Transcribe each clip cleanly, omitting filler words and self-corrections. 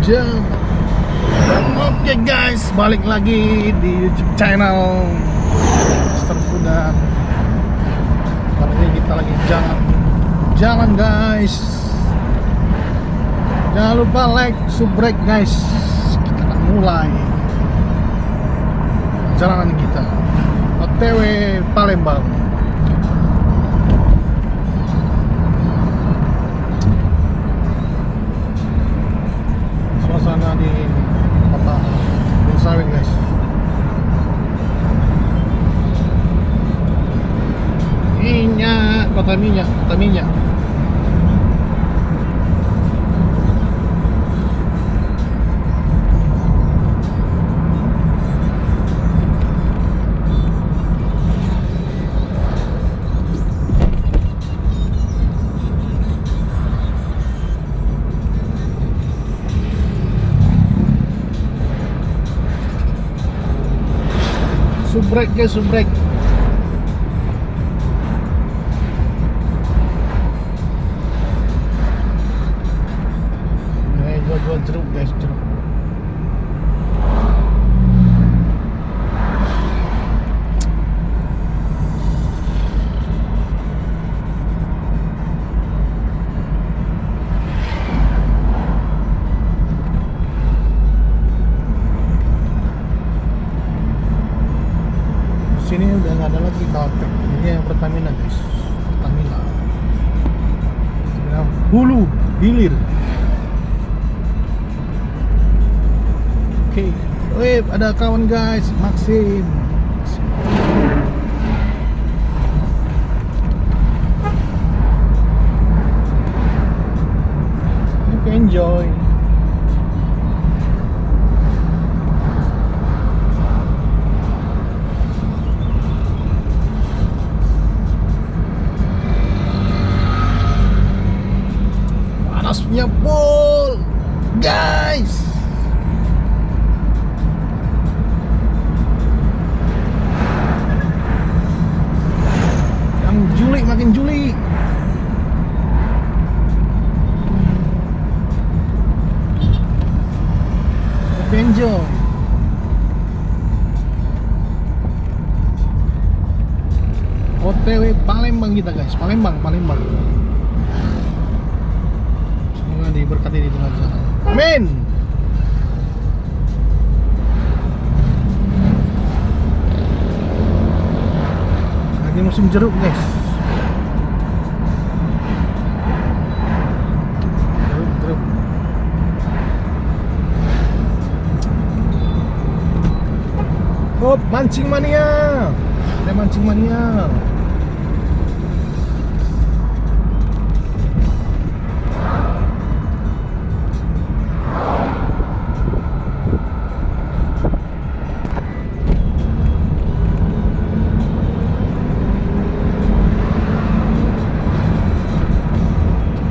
jam. Oke guys, balik lagi di YouTube channel Mister Kudan. Kali ini kita lagi jalan guys. Jangan lupa like, subrek guys. Kita akan mulai perjalanan kita OTW Palembang. Suasana di kota Bunsawit guys. Kota minyak. Subrek guys, subrek. Jual jeruk guys, jeruk. Sini udah nggak ada lagi Caltech, ini yang Pertamina guys, Pertamina Hulu Hilir. Oke, wih, ada kawan guys, Maxim. Enjoy. Panasnya pol, guys. Makin juli. Enjoy. OTW Palembang kita guys, Palembang. Semoga diberkati di tengah jalan. Amin. Lagi musim jeruk guys. Oh, mancing mania. Ada mancing mania.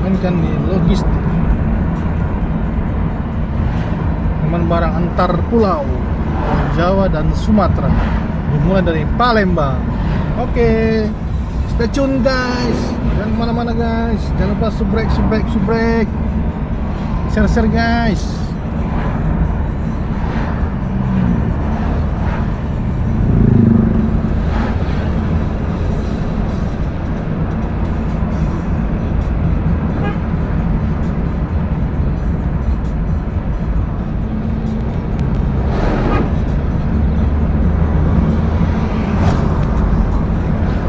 Mainkan di logistik. Teman barang antar pulau Jawa dan Sumatera, dimulai dari Palembang. Oke, stay tune guys, jangan kemana-mana guys, jangan lupa subrek, share guys.